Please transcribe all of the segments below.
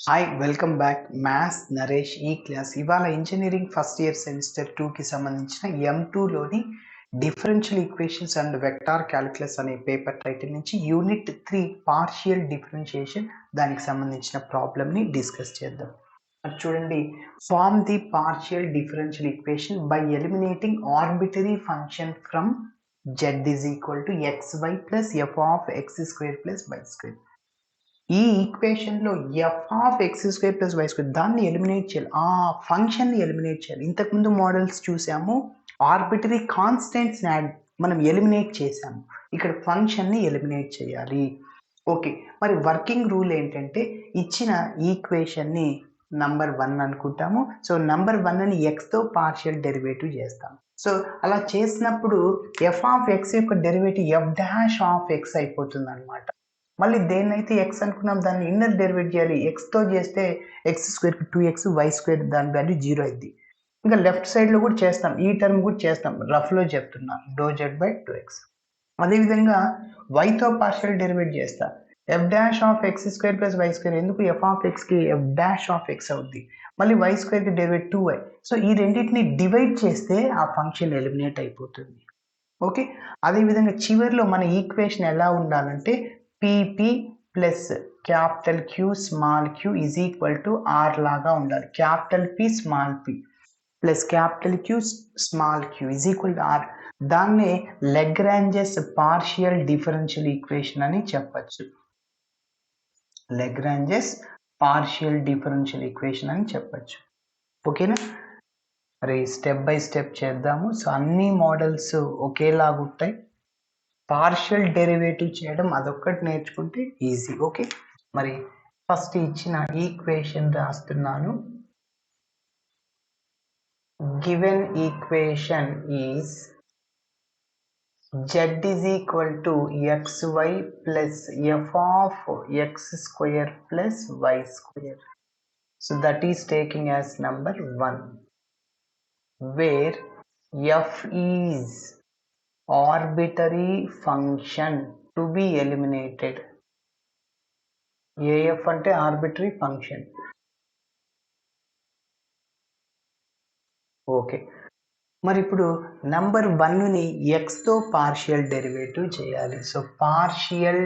Hi welcome back maths Naresh ఈ class ఇవాళ engineering first year semester 2కి సంబంధించిన M2లోని differential equations and vector calculus అనే పేపర్ టైటిల్ నుంచి యూనిట్ 3 పార్షియల్ డిఫరెన్షియేషన్ దానికి సంబంధించిన ప్రాబ్లమ్ని డిస్కస్ చేద్దాం. చూడండి, form the partial differential equation by eliminating arbitrary function from z is equal to xy plus f of x square plus y square. ఈ equation లో f of X square plus why square దాన్ని eliminate చేయాలి, ఆ function ని eliminate చేయాలి. ఇంతకుముందు models చూసాము, arbitrary constants మనం ఎలిమినేట్ చేసాము, ఇక్కడ ఫంక్షన్ ని ఎలిమినేట్ చేయాలి. ఓకే, మరి వర్కింగ్ రూల్ ఏంటంటే ఇచ్చిన ఈక్వేషన్ ని నంబర్ 1 అనుకుంటాము. సో నంబర్ 1ని ఎక్స్తో పార్షియల్ డెరివేటివ్ చేస్తాం. సో అలా చేసినప్పుడు ఎఫ్ ఆఫ్ ఎక్స్ యొక్క derivative F dash of X అయిపోతుంది అనమాట. మళ్ళీ దేన్నైతే ఎక్స్ అనుకున్నాం దాన్ని ఇన్నర్ డెరివేట్ చేయాలి. ఎక్స్తో చేస్తే ఎక్స్ స్క్వేర్కి 2x, వై స్క్వేర్ దాని వాల్యూ 0 అయింది. ఇంకా లెఫ్ట్ సైడ్లో కూడా చేస్తాం, ఈ టర్మ్ కూడా చేస్తాం, రఫ్లో చెప్తున్నా ∂z/2x. అదేవిధంగా వైతో పార్షియల్ డెరివేట్ చేస్తా, F dash of X square plus why square, ఎందుకు ఎఫ్ ఆఫ్ ఎక్స్కి ఎఫ్ డాష్ ఆఫ్ ఎక్స్ అవుద్ది. మళ్ళీ వై స్క్వేర్కి డెరివేట్ 2y. సో ఈ రెండింటిని డివైడ్ చేస్తే ఆ ఫంక్షన్ ఎలిమినేట్ అయిపోతుంది. ఓకే, అదేవిధంగా చివరిలో మన ఈక్వేషన్ ఎలా ఉండాలంటే P P plus capital Q small Q is equal to R లాగా ఉండాలి. Capital P small P plus capital Q small Q is equal to R. దాన్నే లెగ్రాంజెస్ పార్షియల్ డిఫరెన్షియల్ ఈక్వేషన్ అని చెప్పచ్చు. లెగ్రాంజెస్ పార్షియల్ డిఫరెన్షియల్ ఈక్వేషన్ అని చెప్పచ్చు. ఓకేనా, మరి step by step చేద్దాము. సో అన్ని మోడల్స్ ఒకేలాగా ఉంటాయి, పార్షియల్ డెరివేటివ్ చేయడం అదొక్కటి నేర్చుకుంటే ఈజీ. ఓకే, మరి ఫస్ట్ ఇచ్చిన ఈక్వేషన్ రాస్తున్నాను. Given equation is z is equal to xy plus f of x square plus y square. So that is taking as number 1, where f is arbitrary function to be eliminated. AF అంటే arbitrary function. Okay, మరి ఇప్పుడు number 1ని ఎక్స్తో partial derivative చేయాలి. So partial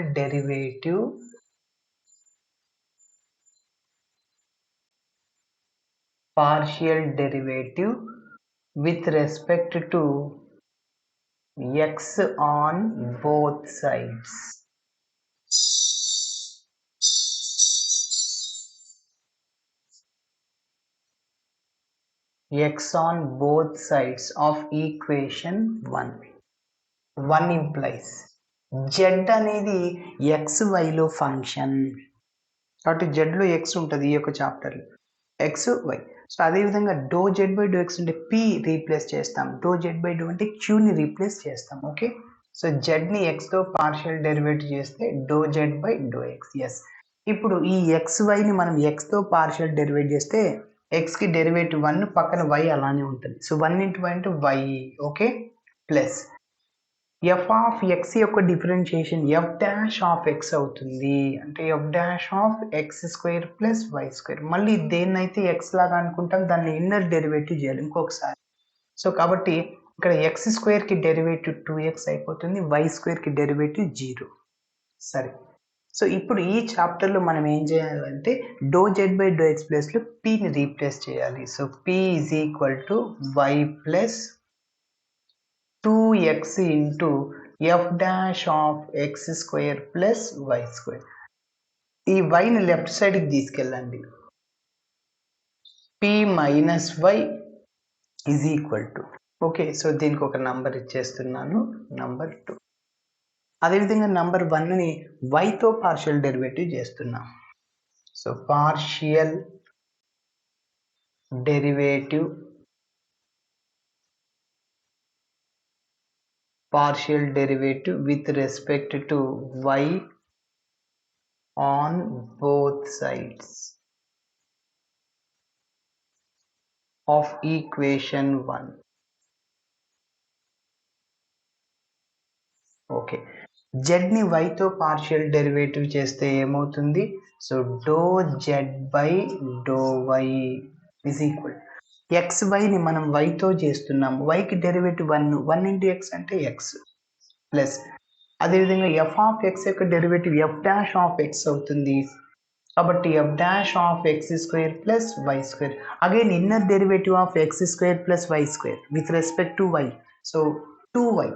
derivative with respect to x on both sides. X on both sides of equation 1. 1 implies z అనేది xyలో function కాబట్టి z లో x ఉంటుంది ఈ యొక్క చాప్టర్లో, xy. సో అదేవిధంగా ∂z/∂x అంటే p రీప్లేస్ చేస్తాం, ∂z/∂y అంటే qని రీప్లేస్ చేస్తాం. ఓకే, సో zని xతో పార్షియల్ డెరివేటివ్ చేస్తే ∂z/∂x. ఎస్, ఇప్పుడు ఈ xyని మనం xతో పార్షియల్ డెరివేట్ చేస్తే xకి డెరివేటివ్ 1, పక్కన y అలానే ఉంటుంది. సో 1 × y అంటే y. Okay, plus F of X యొక్క differentiation F dash of X అవుతుంది, అంటే F dash of X square plus why square. మళ్ళీ దేన్నైతే ఎక్స్ లాగా అనుకుంటాం దాన్ని ఇన్నర్ డెరివేటివ్ చేయాలి ఇంకొకసారి. సో కాబట్టి ఇక్కడ ఎక్స్ స్క్వేర్కి డెరివేటివ్ 2x అయిపోతుంది, వై స్క్వేర్కి డెరివేటివ్ 0. సరే, సో ఇప్పుడు ఈ చాప్టర్లో మనం ఏం చేయాలంటే ∂z/∂x ప్లేస్లో pని రీప్లేస్ చేయాలి. So p is equal to y plus 2x into F dash of X square plus why square. ఈ వైని లెఫ్ట్ సైడ్కి తీసుకెళ్ళండి. p minus y is equal to, okay, so దీనికి ఒక నంబర్ ఇచ్చేస్తున్నాను, నంబర్ 2. అదేవిధంగా నంబర్ 1ని వైతో పార్షియల్ డెరివేటివ్ చేస్తున్నాం. So partial derivative with respect to y on both sides of equation 1. Okay, z ని y తో పార్షియల్ డెరివేటివ్ చేస్తే ఏమవుతుంది, so do Z by do Y is equal X వైని మనం వైతో చేస్తున్నాము. వైకి డెరివేటివ్ 1 ఇంటూ ఎక్స్ అంటే ఎక్స్ ప్లస్ అదేవిధంగా ఎఫ్ ఆఫ్ ఎక్స్ యొక్క derivative F dash of X అవుతుంది. కాబట్టి F dash of X square plus why square again inner derivative of X square plus why square with respect to Y. So 2y.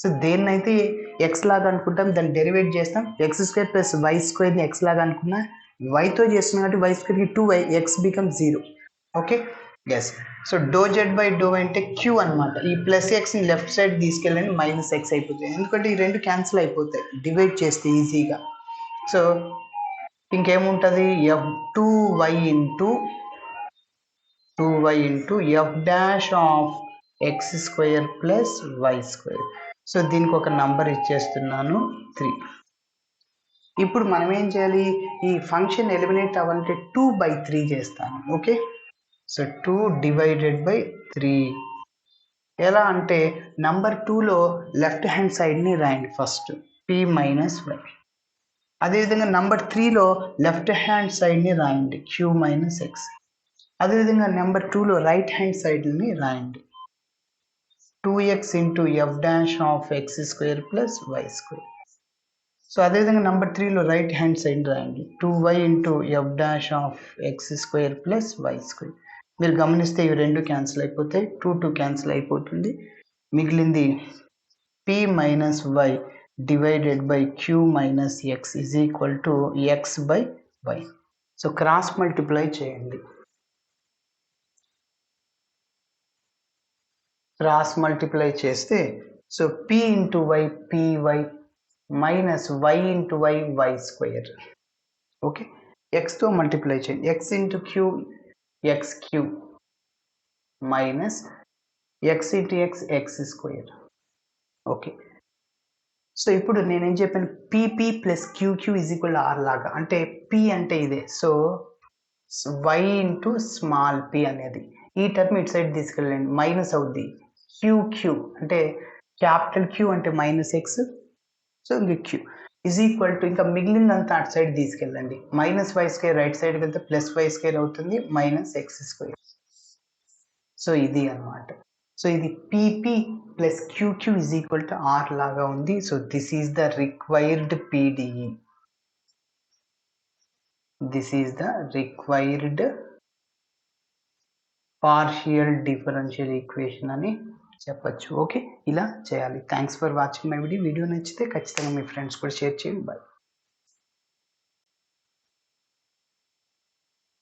So దేన్నైతే X లాగా అనుకుంటాం దాన్ని derivate చేస్తాం. X square plus Y స్క్వేర్ని X లాగా అనుకున్నా వైతో చేస్తున్నాం కాబట్టి వై స్క్వేర్కి 2y X become 0. Okay yes. So do Z by do Y అంటే క్యూ అనమాట. ఈ ప్లస్ ఎక్స్ని లెఫ్ట్ సైడ్ తీసుకెళ్ళండి మైనస్ ఎక్స్ అయిపోతుంది. ఎందుకంటే ఈ రెండు క్యాన్సిల్ అయిపోతాయి డివైడ్ చేస్తే ఈజీగా. సో ఇంకేముంటుంది F 2y into F dash of X square plus why square. So దీనికి ఒక నంబర్ ఇచ్చేస్తున్నాను 3. ఇప్పుడు మనం ఏం చేయాలి, ఈ ఫంక్షన్ ఎలిమినేట్ అవ్వాలంటే 2/3 చేస్తాను. ఓకే సో 2 డివైడెడ్ బై 3 ఎలా అంటే నంబర్ 2లో లెఫ్ట్ హ్యాండ్ సైడ్ని రాయండి ఫస్ట్ p మైనస్ వై. అదేవిధంగా నంబర్ 3లో లెఫ్ట్ హ్యాండ్ సైడ్ని రాయండి q మైనస్ ఎక్స్. అదేవిధంగా నెంబర్ 2లో రైట్ హ్యాండ్ సైడ్ని రాయండి 2x into F dash of X square plus why square. So అదేవిధంగా నెంబర్ 3లో రైట్ హ్యాండ్ సైడ్ రాయండి 2y into F dash of X square plus why square. మీరు గమనిస్తే ఇవి రెండు క్యాన్సిల్ అయిపోతాయి, 2 క్యాన్సిల్ అయిపోతుంది. మిగిలింది p minus y divided by q minus x is equal to x by y. So cross multiply చేయండి. Cross multiply చేస్తే so p into y py minus y into y y square. Okay ఎక్స్తో multiply చేయండి x into q x q minus x into x x square. Okay so ఇప్పుడు నేనేం చెప్పాను p p plus QQ is equal r లాగా అంటే p అంటే ఇదే. So y into small p అనేది ఈ టర్మ్ ఇటు సైడ్ తీసుకెళ్ళండి మైనస్ అవుద్ది క్యూ అంటే క్యాపిటల్ క్యూ అంటే మైనస్ ఎక్స్. సో ఇంక క్యూ ఈజ్ ఈక్వల్ టు ఇంకా మిగిలినంతా అటు సైడ్ తీసుకెళ్ళండి మైనస్ వై స్క్వేర్ రైట్ సైడ్కి వెళ్తే ప్లస్ వై స్క్వేర్ అవుతుంది మైనస్ ఎక్స్ స్క్వేర్. సో ఇది అనమాట. సో ఇది P P plus QQ is equal to R లాగా ఉంది. So this is the required PDE. This is the required partial differential equation అని చెప్పచ్చు. ఓకే ఇలా చేయాలి. Thanks for watching my video. Video నచ్చితే ఖచ్చితంగా మీ ఫ్రెండ్స్ కూడా షేర్ చేయండి. బాయ్.